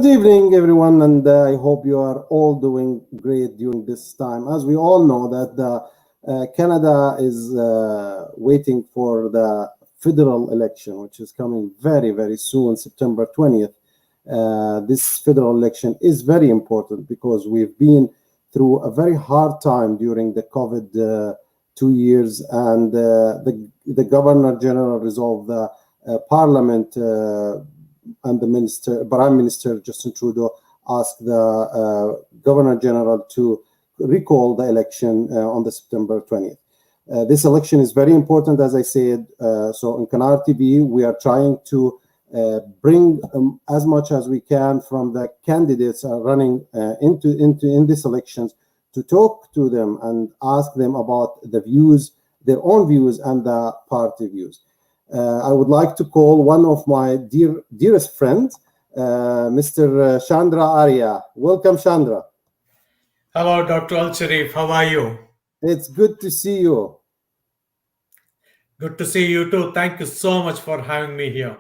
Good evening, everyone, and I hope you are all doing great during this time. As we all know, that Canada is waiting for the federal election, which is coming very, very soon, September 20th. This federal election is very important because we've been through a very hard time during the COVID 2 years, and the Governor General resolved the Parliament. And the Prime Minister Justin Trudeau asked the Governor General to recall the election on the September 20th. This election is very important, as I said. So in Kanar TV, we are trying to bring as much as we can from the candidates running in these elections to talk to them and ask them about the views, their own views, and the party views. I would like to call one of my dearest friends, Mr. Chandra Arya. Welcome, Chandra. Hello, Dr. Al-Sharif. How are you? It's good to see you. Good to see you too. Thank you so much for having me here.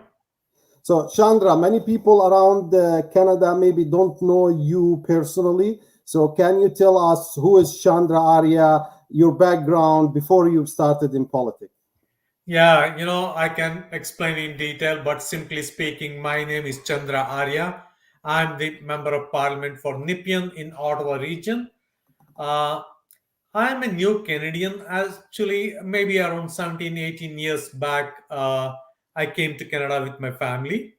So, Chandra, many people around Canada maybe don't know you personally. So, can you tell us who is Chandra Arya, your background before you started in politics? Yeah, I can explain in detail, but simply speaking, my name is Chandra Arya. I'm the Member of Parliament for Nipissing in Ottawa region. Uh, I'm a new Canadian. Actually, maybe around 17, 18 years back, I came to Canada with my family.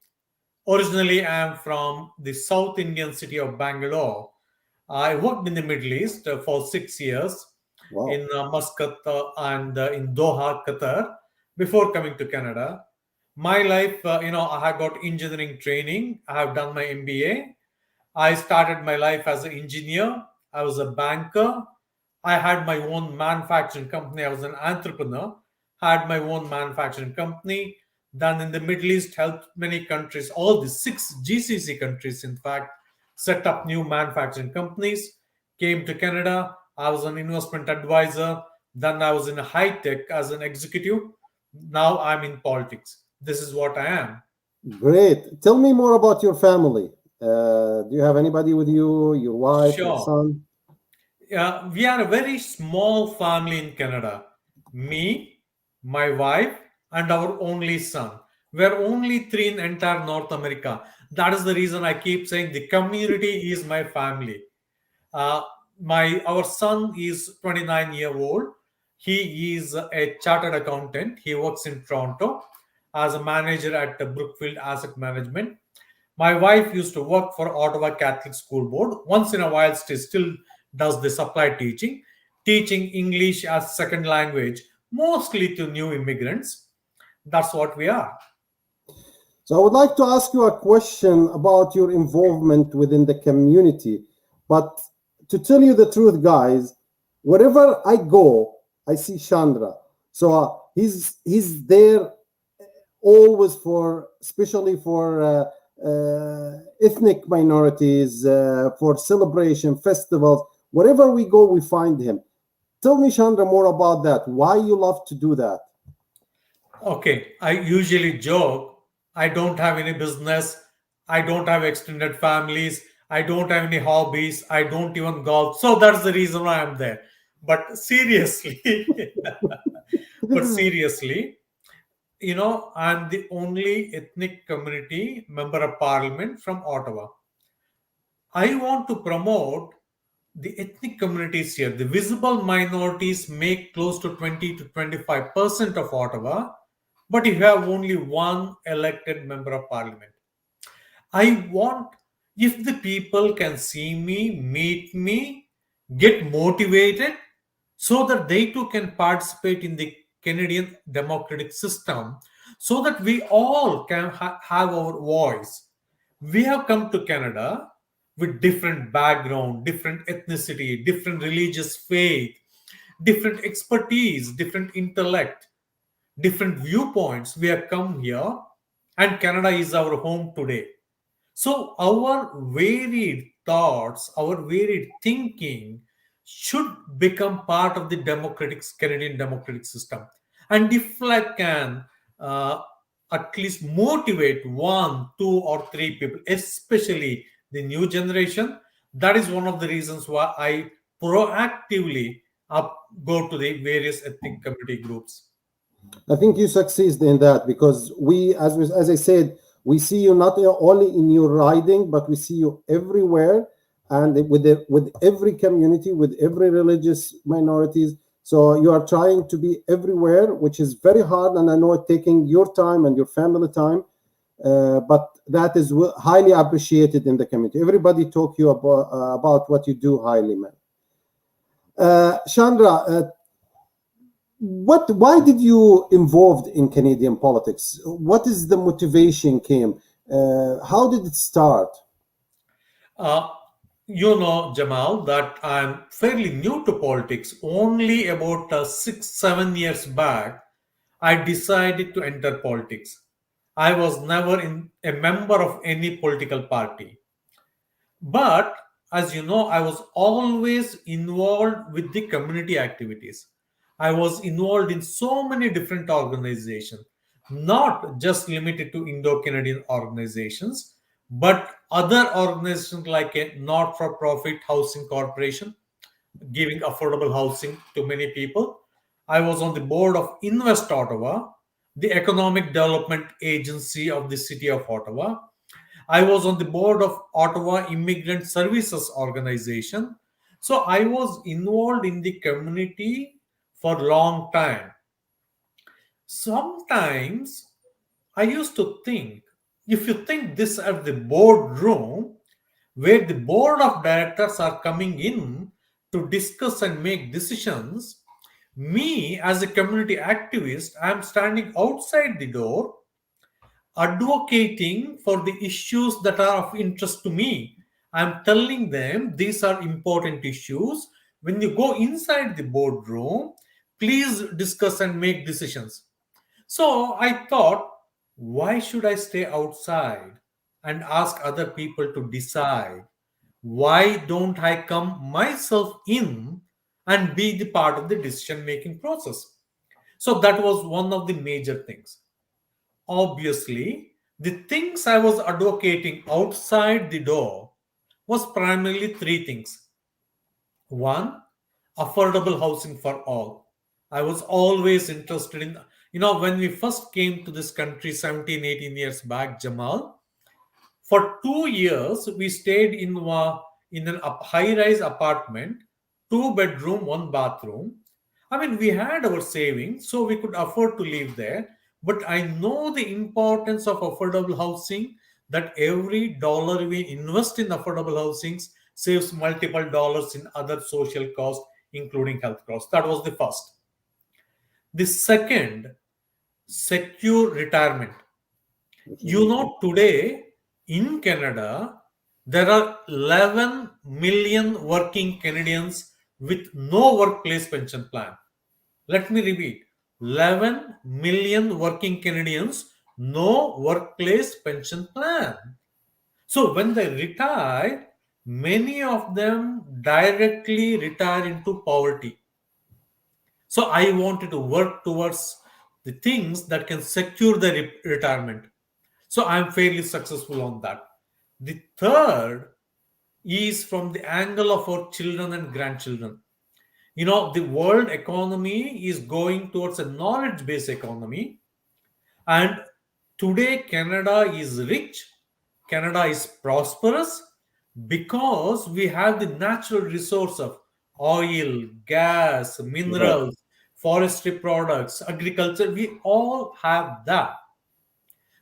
Originally, I am from the South Indian city of Bangalore. I worked in the Middle East for 6 years Wow. in Muscat and in Doha, Qatar, before coming to Canada. My life, I have got engineering training. I have done my MBA. I started my life as an engineer. I was a banker. I had my own manufacturing company. I was an entrepreneur. Had my own manufacturing company. Then in the Middle East, helped many countries, all the 6 GCC countries, in fact, set up new manufacturing companies. Came to Canada. I was an investment advisor. Then I was in high tech as an executive. Now I'm in politics. This is what I am. Great. Tell me more about your family. Do you have anybody with you, your wife, your Sure. son? Yeah, we are a very small family in Canada. Me, my wife, and our only son. We're only three in entire North America. That is the reason I keep saying the community is my family. Uh, our son is 29-year-old. He is a chartered accountant. He works in Toronto as a manager at Brookfield Asset Management. My wife used to work for Ottawa Catholic School Board. Once in a while, she still does the supply teaching, teaching English as second language, mostly to new immigrants. That's what we are. So I would like to ask you a question about your involvement within the community. But to tell you the truth, guys, wherever I go, I see Chandra. So he's there always for, especially for ethnic minorities, for celebration, festivals. Wherever we go, we find him. Tell me, Chandra, more about that. Why you love to do that? Okay, I usually joke I don't have any business, I don't have extended families, I don't have any hobbies, I don't even golf. So that's the reason why I'm there. But seriously, but seriously, I'm the only ethnic community member of parliament from Ottawa. I want to promote the ethnic communities here. The visible minorities make close to 20 to 25% of Ottawa, but you have only one elected member of parliament. I want, if the people can see me, meet me, get motivated, so that they too can participate in the Canadian democratic system, so that we all can have our voice. We have come to Canada with different background, different ethnicity, different religious faith, different expertise, different intellect, different viewpoints. We have come here, and Canada is our home today. So our varied thoughts, our varied thinking should become part of the democratic Canadian democratic system. And if I can uh, at least motivate one, two, or three people, especially the new generation. That is one of the reasons why I proactively go to the various ethnic community groups. I think you succeed in that because as I said, we see you not only in your riding, but we see you everywhere, and with every community, with every religious minorities. So you are trying to be everywhere, which is very hard, and I know it's taking your time and your family time, but that is highly appreciated in the community. Everybody talk you about what you do highly, man. Chandra, why did you involved in Canadian politics? What is the motivation came? How did it start? Uh, you know, Jamal, that I'm fairly new to politics. Only about 6, 7 years back, I decided to enter politics. I was never a member of any political party. But as you know, I was always involved with the community activities. I was involved in so many different organizations, not just limited to Indo Canadian organizations, but other organizations like a not for profit housing corporation giving affordable housing to many people. I was on the board of Invest Ottawa, the economic development agency of the city of Ottawa. I was on the board of Ottawa Immigrant Services Organization. So I was involved in the community for a long time. Sometimes I used to think, if you think this at the boardroom, where the board of directors are coming in to discuss and make decisions, me as a community activist, I am standing outside the door advocating for the issues that are of interest to me. I'm telling them these are important issues. When you go inside the boardroom, please discuss and make decisions. So I thought, why should I stay outside and ask other people to decide? Why don't I come myself in and be the part of the decision making process? So that was one of the major things. Obviously, the things I was advocating outside the door was primarily three things. One, affordable housing for all. I was always interested in, when we first came to this country 17, 18 years back, Jamal, for 2 years we stayed in an high-rise apartment, two bedroom, one bathroom. I mean, we had our savings, so we could afford to live there. But I know the importance of affordable housing, that every dollar we invest in affordable housings saves multiple dollars in other social costs, including health costs. That was the first. The second, secure retirement. Today in Canada, there are 11 million working Canadians with no workplace pension plan. Let me repeat, 11 million working Canadians, no workplace pension plan. So when they retire, many of them directly retire into poverty. So I wanted to work towards the things that can secure the retirement. So I'm fairly successful on that. The third is from the angle of our children and grandchildren. The world economy is going towards a knowledge based economy. And today, Canada is rich, Canada is prosperous because we have the natural resource of oil, gas, Right. minerals, forestry products, agriculture. We all have that.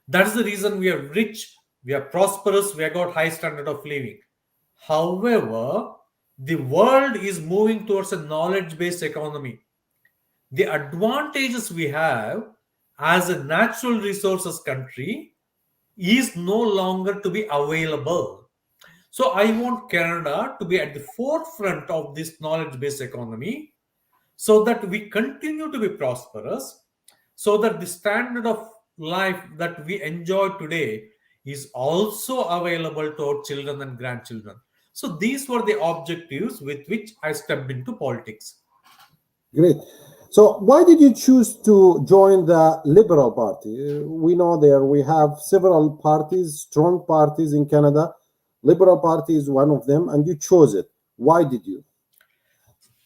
That's the reason we are rich, we are prosperous, we have got high standard of living. However, the world is moving towards a knowledge-based economy. The advantages we have as a natural resources country is no longer to be available. So I want Canada to be at the forefront of this knowledge-based economy so that we continue to be prosperous, so that the standard of life that we enjoy today is also available to our children and grandchildren. So these were the objectives with which I stepped into politics. Great. So why did you choose to join the Liberal Party? We know there we have several parties, strong parties in Canada. Liberal Party is one of them, and you chose it. Why did you?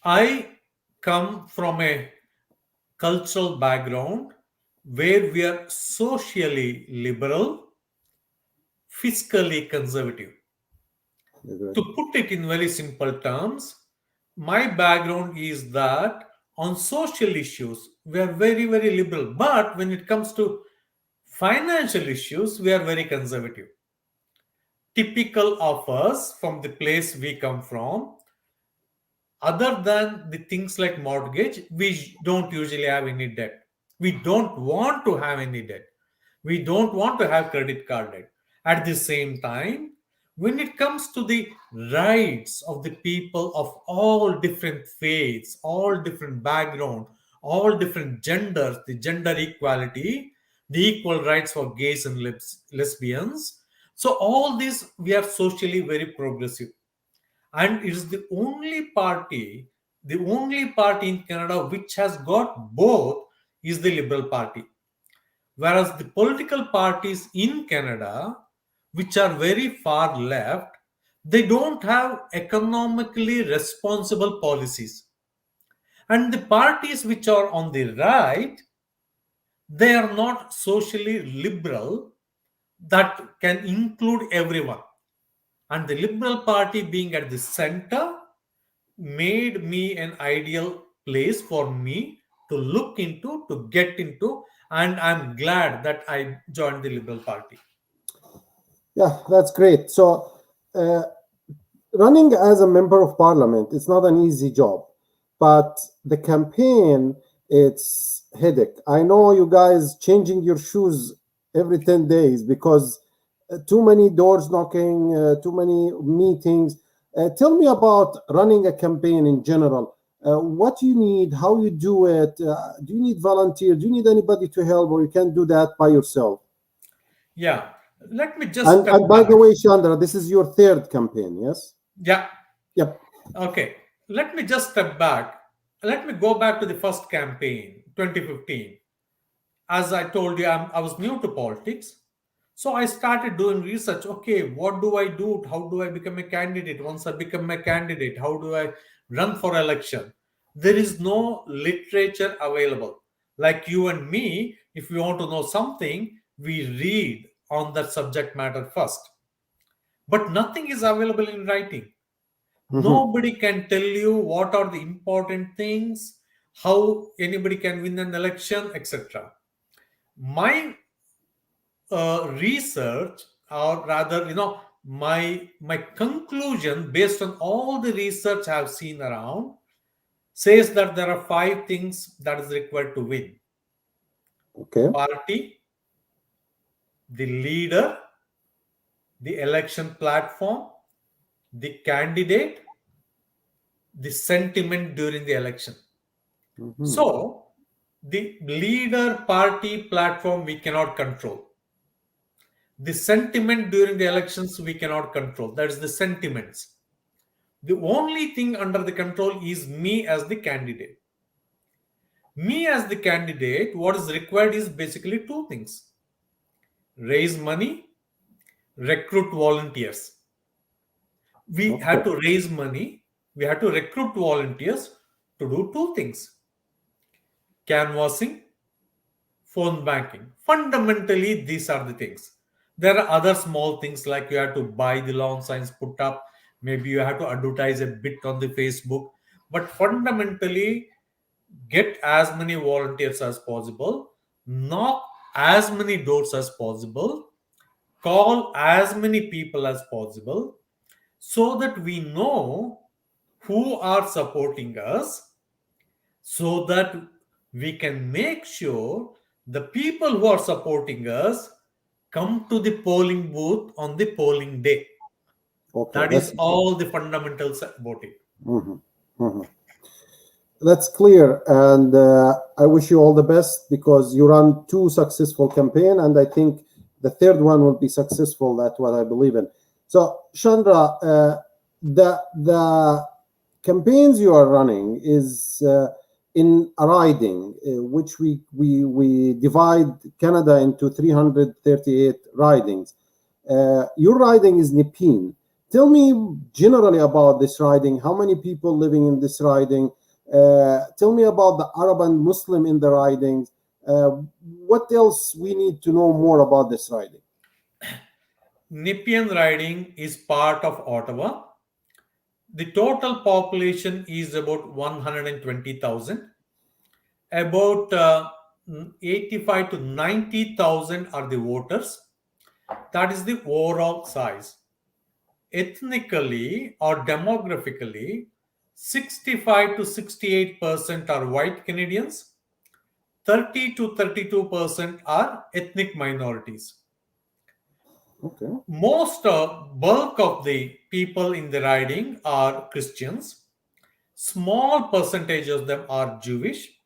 I come from a cultural background where we are socially liberal, fiscally conservative. Okay. To put it in very simple terms, my background is that on social issues, we are very, very liberal. But when it comes to financial issues, we are very conservative. Typical of us from the place we come from, other than the things like mortgage, we don't usually have any debt. We don't want to have any debt. We don't want to have credit card debt. At the same time, when it comes to the rights of the people of all different faiths, all different background, all different genders, the gender equality, the equal rights for gays and lesbians, so all this we are socially very progressive, and it is the only party in Canada which has got both is the Liberal Party. Whereas the political parties in Canada, which are very far left, they don't have economically responsible policies. And the parties which are on the right, they are not socially liberal that can include everyone. And the Liberal Party being at the center made me an ideal place for me to look into, to get into, and I'm glad that I joined the Liberal Party. Yeah, that's great. So, uh, running as a member of parliament, it's not an easy job, but the campaign, it's headache. I know you guys changing your shoes every 10 days because too many doors knocking, too many meetings. Tell me about running a campaign in general. What you need, how you do it. Do you need volunteers? Do you need anybody to help, or you can do that by yourself? Yeah, let me just And, step and by back. the way, Chandra, this is your third campaign, yes? Yeah, Yep. okay. Let me just step back. Let me go back to the first campaign, 2015. As I told you, I was new to politics. So I started doing research. Okay, what do I do? How do I become a candidate? Once I become a candidate, how do I run for election? There is no literature available. Like you and me, if we want to know something, we read on that subject matter first. But nothing is available in writing. Mhm. Nobody can tell you what are the important things, how anybody can win an election, etc. My research, or rather, my conclusion based on all the research I've seen around, says that there are five things that is required to win: Okay. party, the leader, the election platform, the candidate, the sentiment during the election. Mhm. So the leader, party, platform we cannot control. The sentiment during the elections we cannot control. That is the sentiments. The only thing under the control is me as the candidate. Me as the candidate, what is required is basically two things: raise money, recruit volunteers. We Okay. had to raise money, we had to recruit volunteers to do two things: canvassing, phone banking. Fundamentally, these are the things. There are other small things like you have to buy the lawn signs put up, maybe you have to advertise a bit on the Facebook, but fundamentally, get as many volunteers as possible, knock as many doors as possible, call as many people as possible, so that we know who are supporting us, so that we can make sure the people who are supporting us come to the polling booth on the polling day. Okay. That is all the fundamentals about it. Mhm. Mhm. That's clear, and I wish you all the best because you run two successful campaign, and I think the third one will be successful. That's what I believe in. So, Chandra, the campaigns you are running is in a riding, which we divide Canada into 338 ridings. Your riding is Nipissing. Tell me generally about this riding. How many people living in this riding? Tell me about the Arab and Muslim in the ridings. What else we need to know more about this riding? Nepean riding is part of Ottawa. The total population is about 120,000. About 85 to 90,000 are the voters. That is the overall size. Ethnically or demographically, 65 to 68% are white Canadians, 30 to 32% are ethnic minorities. Okay. Most bulk of the people in the riding are Christians. Small percentage of them are Jewish.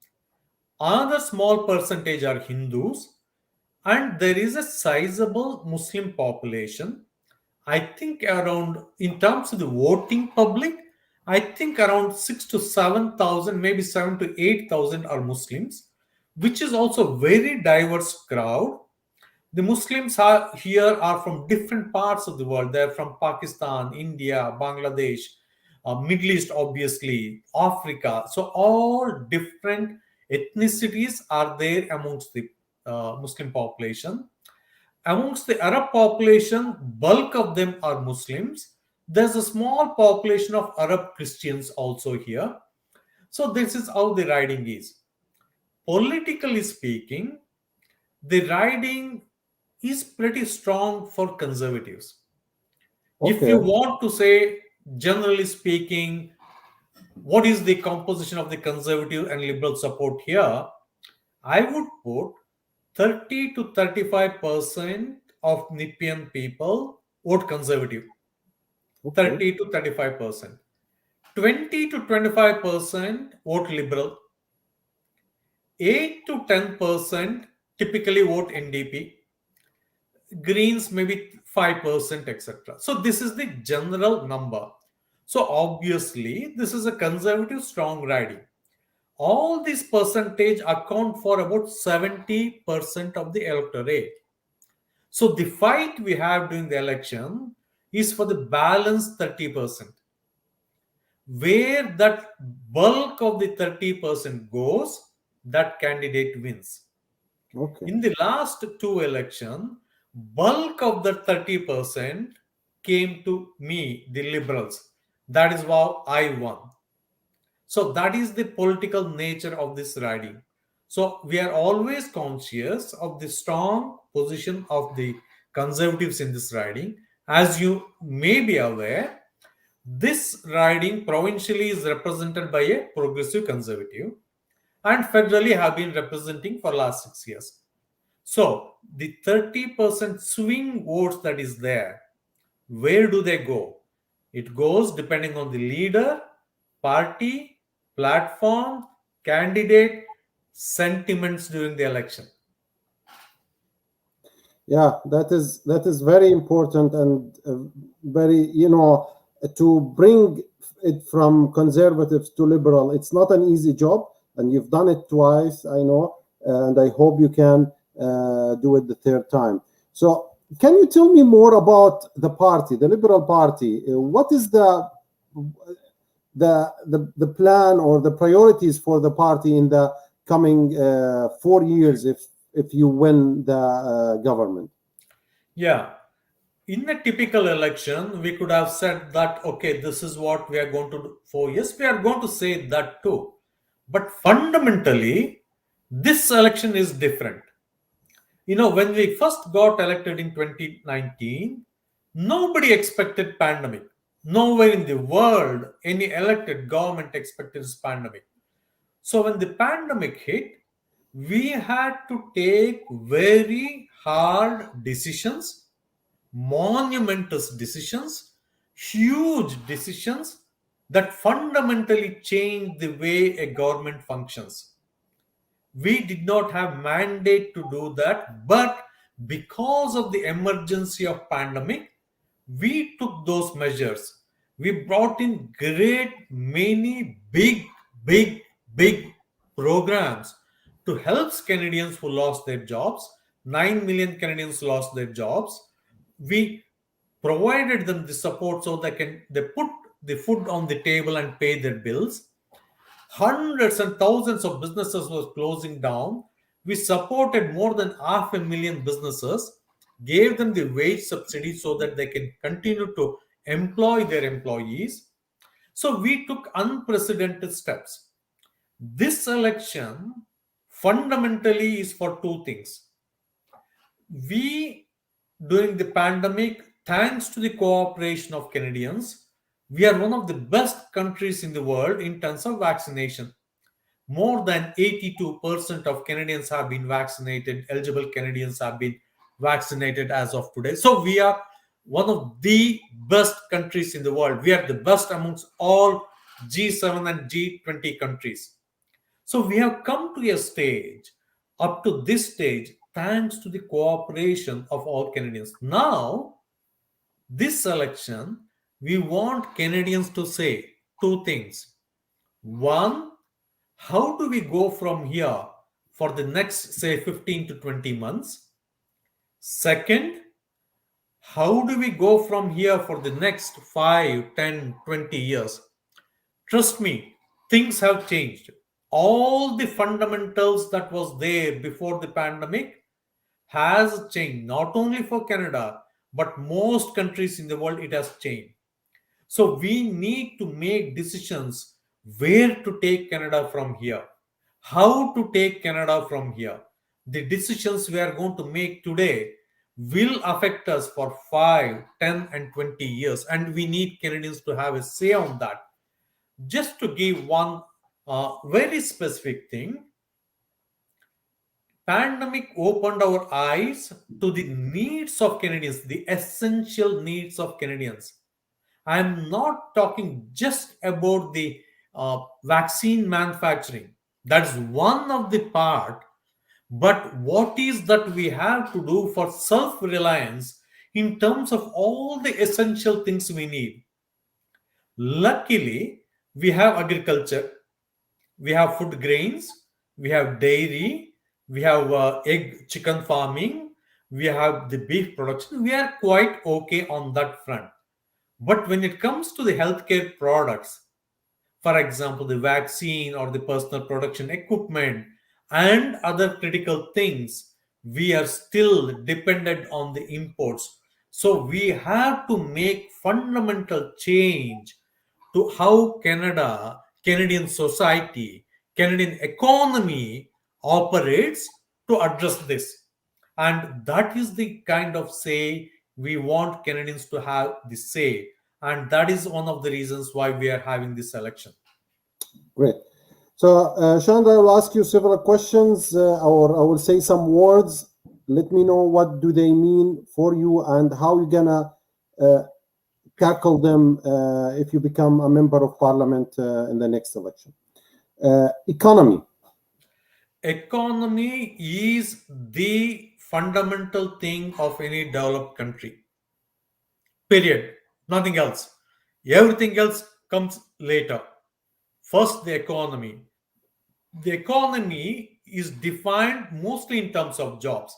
Another small percentage are Hindus. And there is a sizable Muslim population. I think around, in terms of the voting public, I think around 6 to 7,000, maybe 7 to 8,000 are Muslims, which is also very diverse crowd. The Muslims are here are from different parts of the world. They're from Pakistan, India, Bangladesh, Middle East, obviously, Africa. So all different ethnicities are there amongst the Muslim population. Amongst the Arab population, bulk of them are Muslims. There's a small population of Arab Christians also here. So this is how the riding is. Politically speaking, the riding is pretty strong for conservatives. If Okay. you want to say, generally speaking, what is the composition of the conservative and liberal support here, I would put 30 to 35% of Nepean people vote conservative. Okay. 30 to 35%. 20 to 25% vote liberal. 8 to 10% typically vote NDP. Greens maybe 5%, etc. So this is the general number. So obviously this is a conservative strong riding. All these percentage account for about 70% of the electorate. So the fight we have during the election is for the balance 30%. Where that bulk of the 30% goes, that candidate wins. Okay. In the last two elections, bulk of the 30% came to me, the liberals. That is how I won. So that is the political nature of this riding. So we are always conscious of the strong position of the conservatives in this riding. As you may be aware, this riding provincially is represented by a progressive conservative and federally have been representing for last 6 years. So the 30% swing votes that is there, where do they go? It goes depending on the leader, party, platform, candidate, sentiments during the election. Yeah, that is very important and very, to bring it from conservatives to liberal. It's not an easy job, and you've done it twice, I know, and I hope you can do it the third time. So, can you tell me more about the party, the Liberal Party? What is the plan or the priorities for the party in the coming 4 years if you win the government? Yeah. In a typical election, we could have said that, okay, this is what we are going to do for years. We are going to say that too. But fundamentally, this election is different. When we first got elected in 2019, nobody expected pandemic. Nowhere in the world, any elected government expected this pandemic. So when the pandemic hit, we had to take very hard decisions, monumentous decisions, huge decisions that fundamentally change the way a government functions. We did not have mandate to do that, but because of the emergency of pandemic, we took those measures. We brought in great many big programs to help Canadians who lost their jobs. 9 million Canadians lost their jobs. We provided them the support so they put the food on the table and pay their bills. Hundreds and thousands of businesses were closing down. We supported more than 500,000 businesses, gave them the wage subsidy so that they can continue to employ their employees. So we took unprecedented steps. This election fundamentally is for two things. We, during the pandemic, thanks to the cooperation of Canadians, we are one of the best countries in the world in terms of vaccination. More than 82% of Canadians have been vaccinated, eligible Canadians have been vaccinated as of today. So we are one of the best countries in the world. We are the best amongst all G7 and G20 countries. So we have come to a stage, up to this stage, thanks to the cooperation of all Canadians. Now, this election, we want Canadians to say two things. One, how do we go from here for the next, say, 15 to 20 months? Second, how do we go from here for the next 5, 10, 20 years? Trust me, things have changed. All the fundamentals that was there before the pandemic has changed, not only for Canada, but most countries in the world, it has changed. So we need to make decisions where to take Canada from here, how to take Canada from here. The decisions we are going to make today will affect us for 5, 10, and 20 years, and we need Canadians to have a say on that. Just to give one very specific thing, pandemic opened our eyes to the needs of Canadians, the essential needs of Canadians. I'm not talking just about the vaccine manufacturing. That's one of the part. But what is that we have to do for self-reliance in terms of all the essential things we need? Luckily, we have agriculture, we have food grains, we have dairy, we have egg chicken farming, we have the beef production. We are quite okay on that front. But when it comes to the healthcare products, for example, the vaccine or the personal protection equipment and other critical things, we are still dependent on the imports. So we have to make fundamental change to how Canada, Canadian society, Canadian economy operates to address this. And that is the kind of say we want Canadians to have the say. And that is one of the reasons why we are having this election. Great. So, Chandra, I will ask you several questions, or I will say some words. Let me know what do they mean for you and how you're gonna tackle them if you become a member of parliament in the next election. Economy. Economy is the fundamental thing of any developed country. Period. Nothing else. Everything else comes later. First, the economy. The economy is defined mostly in terms of jobs.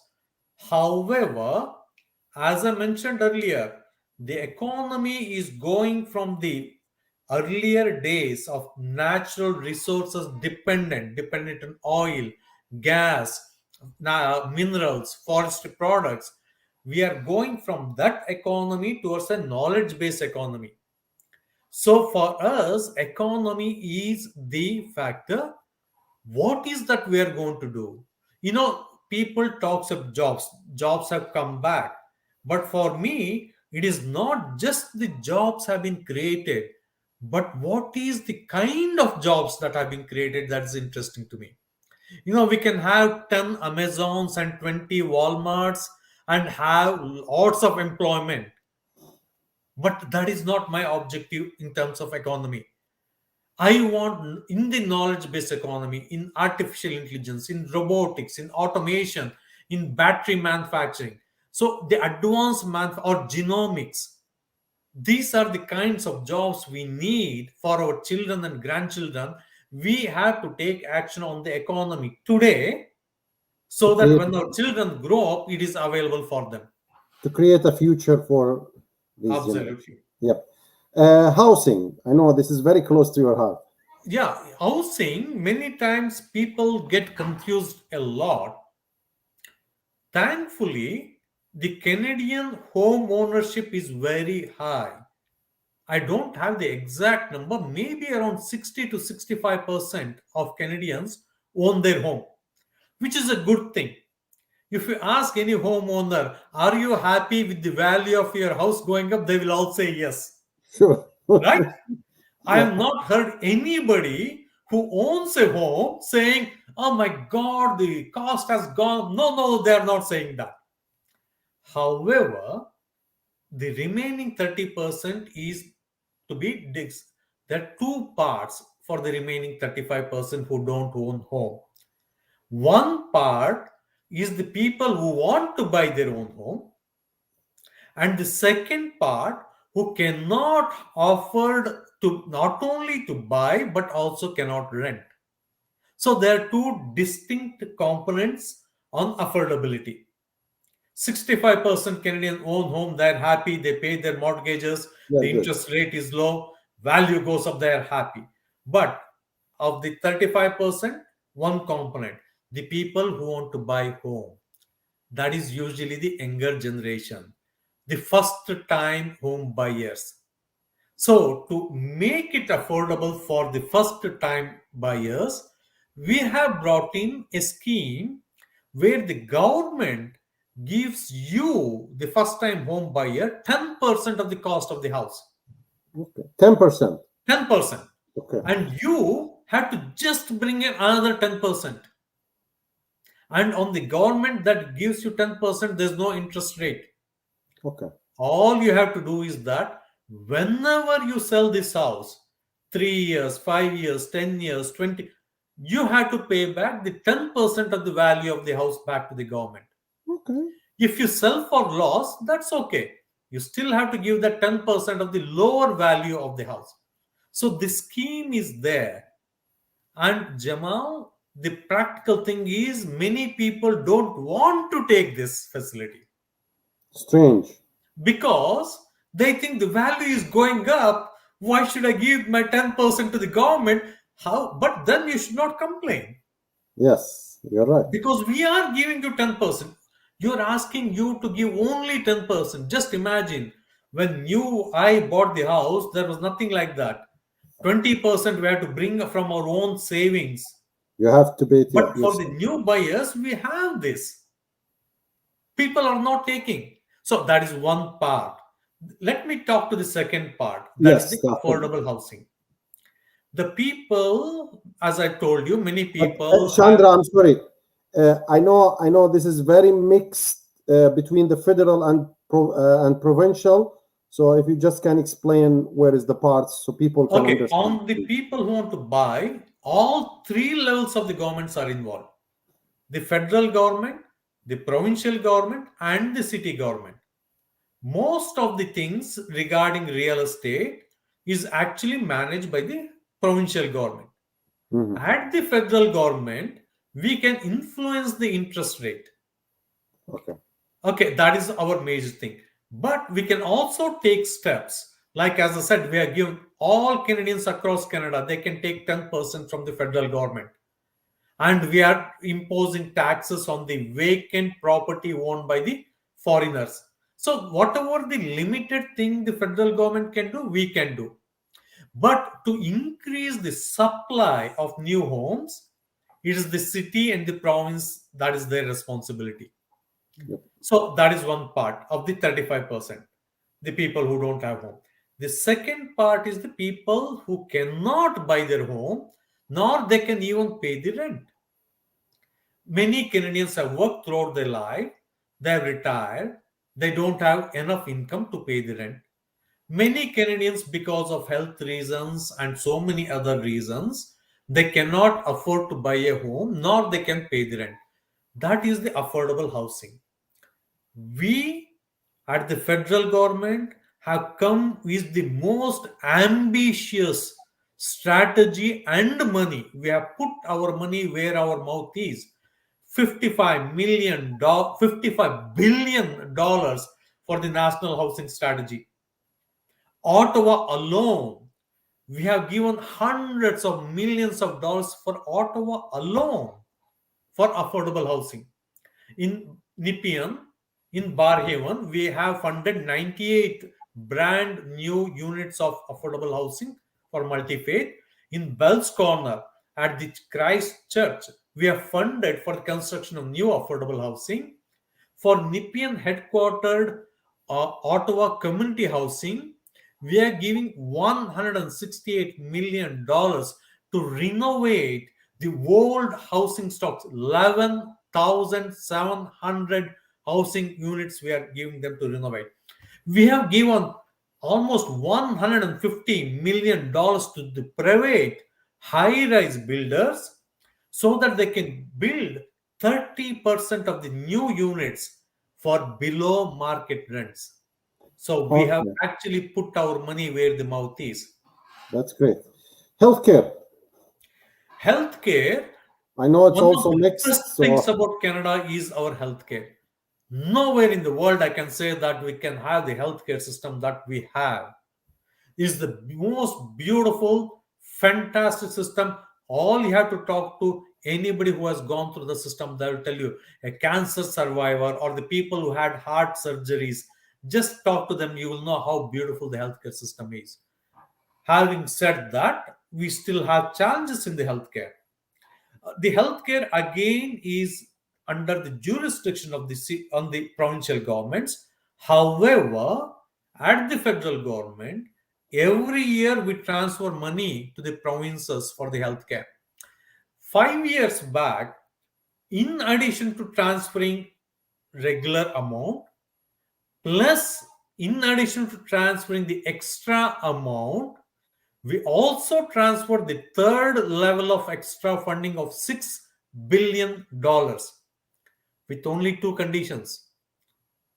However, as I mentioned earlier, the economy is going from the earlier days of natural resources dependent on oil, gas, minerals, forestry products. We are going from that economy towards a knowledge-based economy. So for us, economy is the factor. What is that we are going to do? People talks of jobs have come back, but for me it is not just the jobs have been created, but what is the kind of jobs that have been created. That is interesting to me. We can have 10 Amazons and 20 Walmarts and have lots of employment, but that is not my objective in terms of economy. I want in the knowledge based economy, in artificial intelligence, in robotics, in automation, in battery manufacturing. So the advanced or genomics, these are the kinds of jobs we need for our children and grandchildren, We have to take action on the economy today To so that create when our children grow up, it is available for them. to create a future for this generation. Absolutely. Yep. Housing. I know this is very close to your heart. Yeah, housing, many times people get confused a lot. Thankfully, the Canadian home ownership is very high. I don't have the exact number, maybe around 60 to 65% of Canadians own their home, which is a good thing. If you ask any homeowner, are you happy with the value of your house going up? They will all say yes, Sure. right? I Yeah. have not heard anybody who owns a home saying, oh my God, the cost has gone. No, no, they are not saying that. However, the remaining 30% is to be digs. There are two parts for the remaining 35% who don't own home. One part is the people who want to buy their own home, and the second part who cannot afford to not only to buy but also cannot rent. So there are two distinct components on affordability. 65% Canadian own home, they're happy, they pay their mortgages, Yeah. the Good. interest rate is low, value goes up, they're happy. But of the 35%, one component, the people who want to buy home, that is usually the younger generation, the first time home buyers. So, to make it affordable for the first time buyers, we have brought in a scheme where the government gives you, the first time home buyer, 10% of the cost of the house. Okay. 10%. 10%. Okay. And you have to just bring in another 10%. And on the government that gives you 10%, there's no interest rate. Okay. All you have to do is that whenever you sell this house, 3 years, 5 years, 10 years, 20, you have to pay back the 10% of the value of the house back to the government. Okay. If you sell for loss, that's okay. You still have to give that 10% of the lower value of the house. So this scheme is there. And Jamal, the practical thing is many people don't want to take this facility Strange. because they think the value is going up. Why should I give my 10% to the government? How? But then you should not complain Yes, you're right. because we are giving you 10%. You're asking you to give only 10%. Just imagine when I bought the house, there was nothing like that. 20% we had to bring from our own savings. You have to pay it But for the yourself. new buyers, we have this. People are not taking. So that is one part. Let me talk to the second part. That is the Yes, definitely. affordable housing. The people, as I told you, many But people have. Chandra, I'm sorry. I know this is very mixed between the federal and provincial. So if you just can explain where is the parts so people can Okay, understand. on the people who want to buy, all three levels of the governments are involved: the federal government, the provincial government, and the city government. Most of the things regarding real estate is actually managed by the provincial government. Mhm. At the federal government, we can influence the interest rate. Okay. Okay, that is our major thing. But we can also take steps. Like as I said, we are giving all Canadians across Canada, they can take 10% from the federal government. And we are imposing taxes on the vacant property owned by the foreigners. So whatever the limited thing the federal government can do, we can do. But to increase the supply of new homes, it is the city and the province that is their responsibility. Yep. So that is one part of the 35%, the people who don't have home. The second part is the people who cannot buy their home, nor they can even pay the rent. Many Canadians have worked throughout their life, they have retired, they don't have enough income to pay the rent. Many Canadians, because of health reasons and so many other reasons, they cannot afford to buy a home nor they can pay the rent. That is the affordable housing. We at the federal government have come with the most ambitious strategy and money. We have put our money where our mouth is. $55 billion for the national housing strategy. Ottawa alone, we have given hundreds of millions of dollars for Ottawa alone for affordable housing. In Nipissing, in Barhaven, we have funded 98 brand new units of affordable housing for multi-faith. In Bell's Corner, at the Christ Church, we have funded for the construction of new affordable housing. For Nipissing headquartered Ottawa community housing, we are giving $168 million to renovate the old housing stocks. 11,700 housing units we are giving them to renovate. We have given almost $150 million to the private high-rise builders so that they can build 30% of the new units for below market rents. So we have Okay, actually put our money where the mouth is. that's great. Healthcare. Healthcare, I know it's one of also the mixed. best things So about Canada is our healthcare. Nowhere in the world I can say that we can have the healthcare system that we have. Is the most beautiful, fantastic system. All you have to talk to anybody who has gone through the system, they will tell you, a cancer survivor or the people who had heart surgeries. Just talk to them, you will know how beautiful the healthcare system is. Having said that, we still have challenges in the healthcare. The healthcare again is under the jurisdiction of on the provincial governments. However, at the federal government, every year we transfer money to the provinces for the healthcare. 5 years back, in addition to transferring regular amount, plus in addition to transferring the extra amount, we also transferred the third level of extra funding of $6 billion with only two conditions.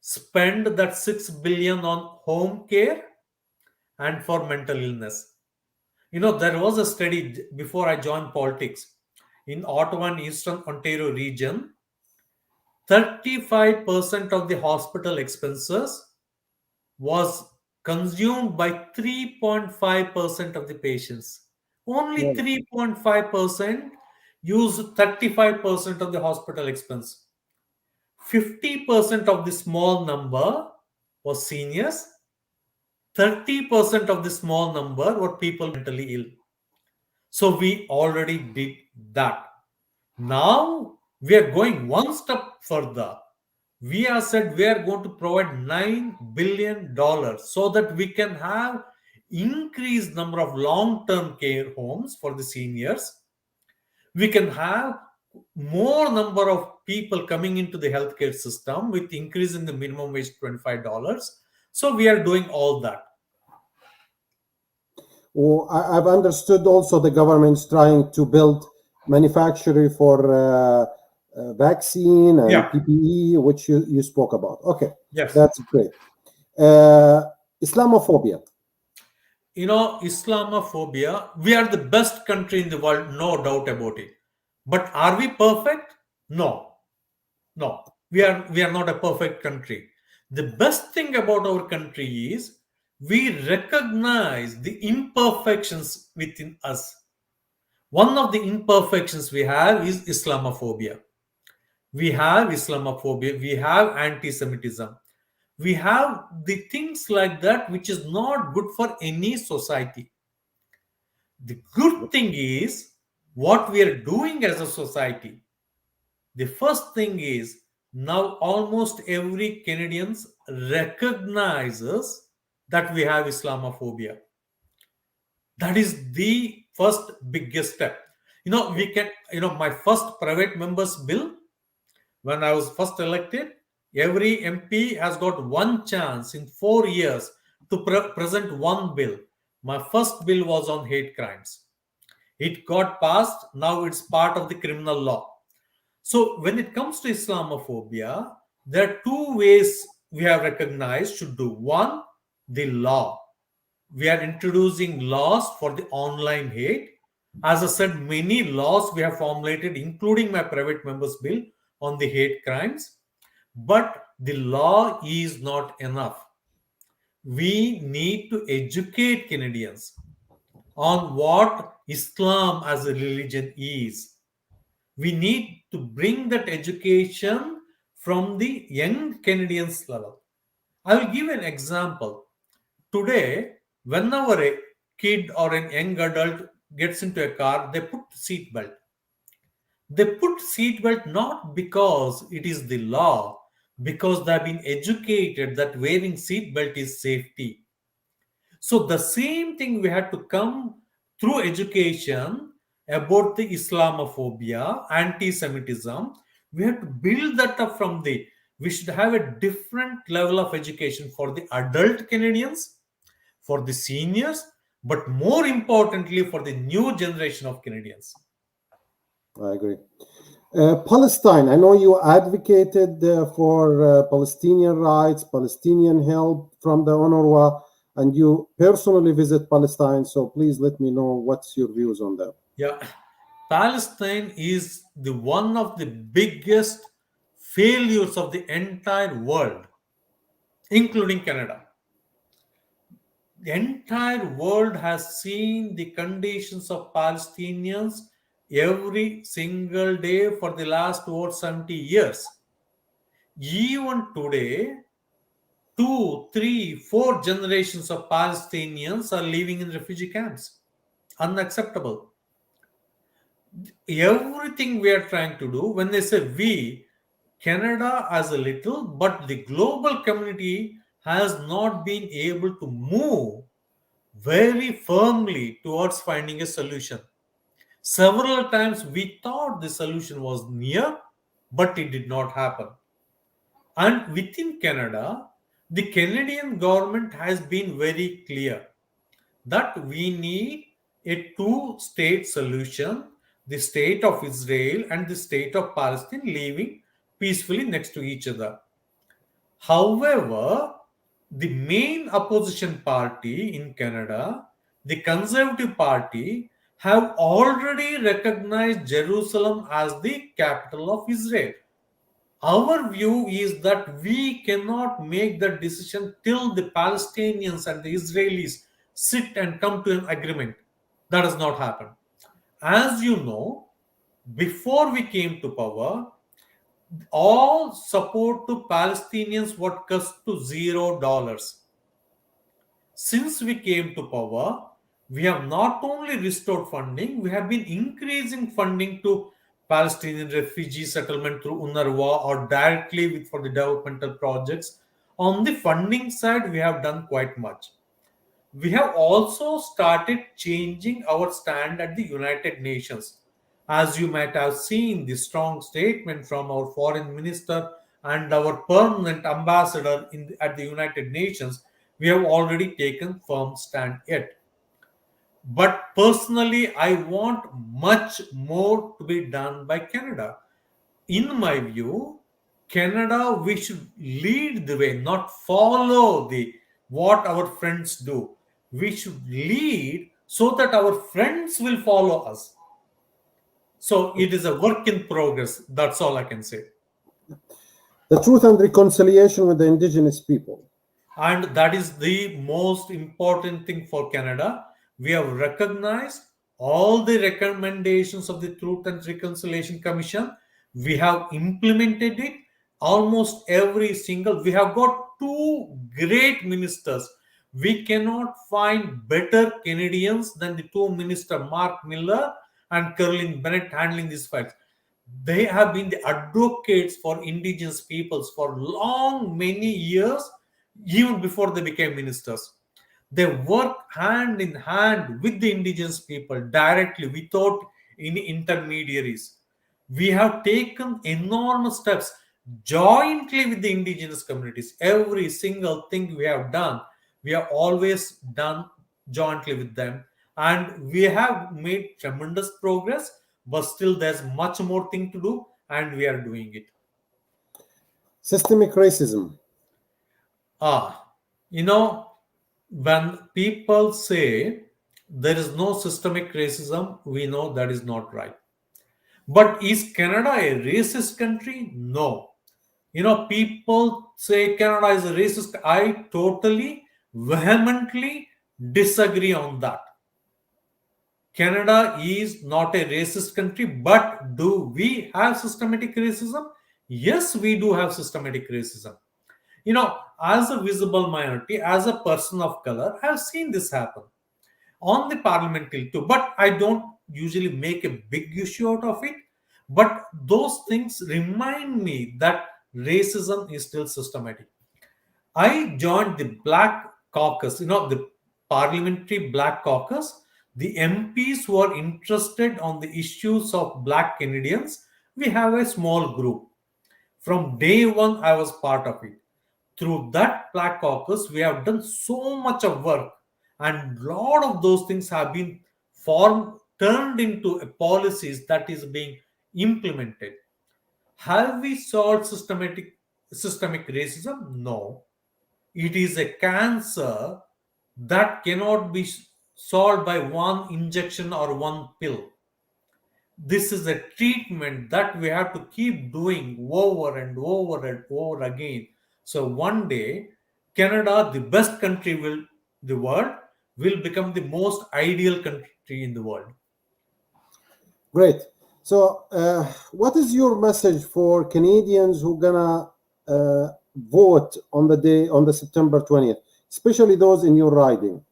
Spend that $6 billion on home care and for mental illness. There was a study before I joined politics in Ottawa and Eastern Ontario region. 35% of the hospital expenses was consumed by 3.5% of the patients. Only yeah, 3.5% use 35% of the hospital expense. 50% of the small number was seniors. 30% of the small number were people mentally ill. So we already did that. Now we are going one step further. We have said we are going to provide $9 billion so that we can have increased number of long-term care homes for the seniors. We can have more number of people coming into the healthcare system with increase in the minimum wage $25. So we are doing all that. well, I've understood also the government's trying to build manufacturing for vaccine and Yeah. PPE, which you spoke about. Okay, Yes. that's great. Islamophobia. Islamophobia, we are the best country in the world, no doubt about it. But are we perfect? No. No. We are not a perfect country. The best thing about our country is we recognize the imperfections within us. One of the imperfections we have is Islamophobia. We have Islamophobia, we have anti-Semitism. We have the things like that which is not good for any society. The good thing is what we are doing as a society. The first thing is now almost every Canadian recognizes that we have Islamophobia. That is the first biggest step. We can, my first private members bill, when I was first elected, every MP has got one chance in 4 years to present one bill. My first bill was on hate crimes. It got passed. Now it's part of the criminal law. So when it comes to Islamophobia, there are two ways we have recognized should do. One, the law. We are introducing laws for the online hate. As I said, many laws we have formulated, including my private members bill on the hate crimes. But the law is not enough. We need to educate Canadians on what Islam as a religion is. We need to bring that education from the young Canadians level. I will give an example. Today, whenever a kid or a young adult gets into a car, they put seat belt. They put seat belt not because it is the law, because they have been educated that wearing seat belt is safety. So the same thing we had to come through education about the Islamophobia, anti-Semitism. We have to build that up from the. We should have a different level of education for the adult Canadians, for the seniors, but more importantly for the new generation of Canadians. I agree. Palestine, I know you advocated for Palestinian rights, Palestinian help from the UNRWA, and you personally visit Palestine. So please let me know what's your views on that. Yeah, Palestine is the one of the biggest failures of the entire world, including Canada. The entire world has seen the conditions of Palestinians every single day for the last over 70 years. Even today, two, three, four generations of Palestinians are living in refugee camps. Unacceptable. Everything we are trying to do, when they say we, Canada as a little, but the global community has not been able to move very firmly towards finding a solution. Several times we thought the solution was near, but it did not happen. And within Canada, the Canadian government has been very clear that we need a two-state solution, the state of Israel and the state of Palestine living peacefully next to each other. However, the main opposition party in Canada, the Conservative Party, have already recognized Jerusalem as the capital of Israel. Our view is that we cannot make that decision till the Palestinians and the Israelis sit and come to an agreement. That has not happened. As you know, before we came to power, all support to Palestinians was cut to $0. Since we came to power, we have not only restored funding, we have been increasing funding to Palestinian refugee settlement through UNRWA or directly for the developmental projects. On the funding side, we have done quite much. We have also started changing our stand at the United Nations. As you might have seen, the strong statement from our foreign minister and our permanent ambassador at the United Nations, we have already taken firm stand yet. But personally, I want much more to be done by Canada. In my view, Canada, we should lead the way, not follow the what our friends do. We should lead so that our friends will follow us. So it is a work in progress. That's all I can say. The truth and reconciliation with the indigenous people. And that is the most important thing for Canada. We have recognized all the recommendations of the Truth and Reconciliation Commission. We have implemented it almost every single. We have got two great ministers. We cannot find better Canadians than the two ministers, Mark Miller and Caroline Bennett, handling these fights. They have been the advocates for indigenous peoples for long, many years, even before they became ministers. They work hand in hand with the indigenous people directly without any intermediaries. We have taken enormous steps jointly with the indigenous communities. Every single thing we have done, we have always done jointly with them. And we have made tremendous progress, but still there's much more thing to do, and we are doing it. Systemic racism. Ah, you know, When people say there is no systemic racism, we know that is not right. But is Canada a racist country? No. People say Canada is a racist. I totally, vehemently disagree on that. Canada is not a racist country, but do we have systematic racism? Yes, we do have systematic racism. As a visible minority, as a person of color, I've seen this happen on the parliamentary too, but I don't usually make a big issue out of it. But those things remind me that racism is still systematic. I joined the Black Caucus, the parliamentary Black Caucus. The MPs who are interested on the issues of Black Canadians, we have a small group. From day one, I was part of it. Through that Black Caucus, we have done so much of work, and a lot of those things have been turned into policies that is being implemented. Have we solved systemic racism? No. It is a cancer that cannot be solved by one injection or one pill. This is a treatment that we have to keep doing over and over and over again. So one day, Canada, the best country will the world, will become the most ideal country in the world. Great. So, what is your message for Canadians who gonna vote on the day on the September 20th, especially those in your riding?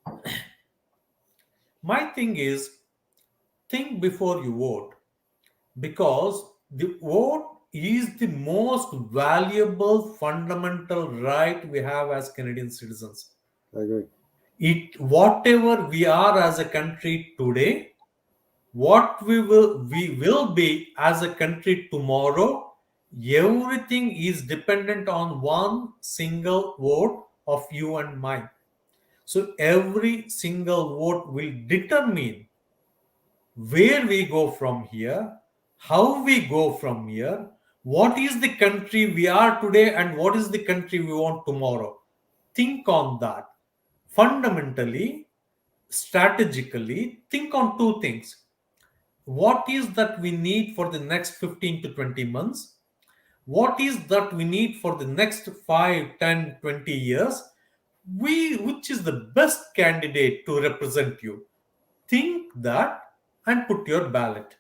My thing is, think before you vote, because the vote is the most valuable fundamental right we have as Canadian citizens. I agree. Whatever we are as a country today, what we will be as a country tomorrow, everything is dependent on one single vote of you and mine. So every single vote will determine where we go from here, how we go from here, what is the country we are today, and what is the country we want tomorrow. Think on that. Fundamentally, strategically, think on two things. What is that we need for the next 15 to 20 months? What is that we need for the next 5, 10, 20 years? Which is the best candidate to represent you? Think that and put your ballot.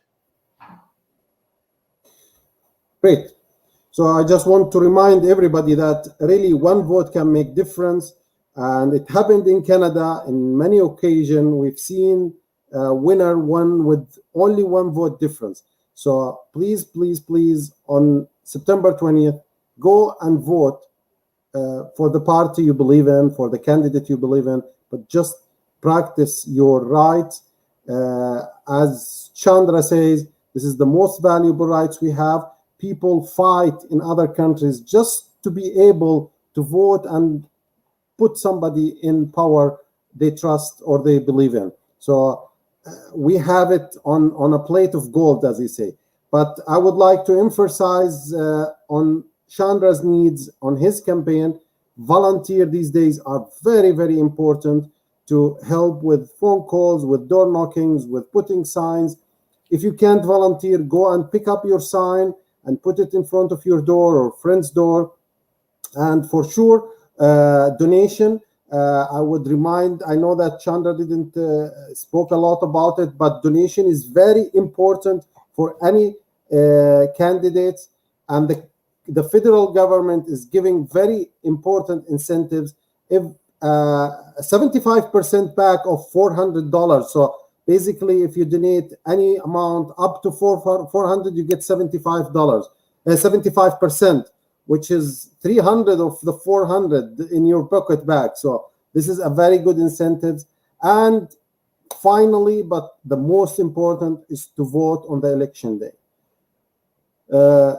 Great. So I just want to remind everybody that really one vote can make difference, and it happened in Canada in many occasions. We've seen a winner won with only one vote difference. So please, please, please, on September 20th, go and vote for the party you believe in, for the candidate you believe in, but just practice your rights. As Chandra says, this is the most valuable rights we have. People fight in other countries just to be able to vote and put somebody in power they trust or they believe in. So we have it on a plate of gold, as they say. But I would like to emphasize on Chandra's needs on his campaign. Volunteer these days are very, very important to help with phone calls, with door knockings, with putting signs. If you can't volunteer, go and pick up your sign and put it in front of your door or friend's door. And for sure, donation. I would remind, I know that Chandra didn't spoke a lot about it, but donation is very important for any candidates. And the federal government is giving very important incentives. If 75% back of $400. So basically, if you donate any amount up to $400, you get $75, 75%, which is 300 of the 400 in your pocket bag. So this is a very good incentive. And finally, but the most important, is to vote on the election day.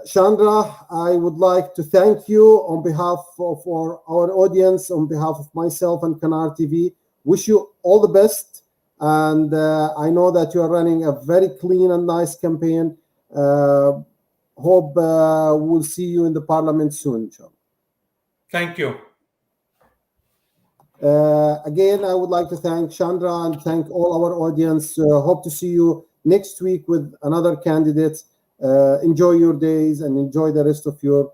Chandra, I would like to thank you on behalf of our audience, on behalf of myself and Kanar TV. Wish you all the best. And I know that you are running a very clean and nice campaign. Hope we'll see you in the parliament soon, John. Thank you. Again, I would like to thank Chandra and thank all our audience. Hope to see you next week with another candidate. Enjoy your days and enjoy the rest of your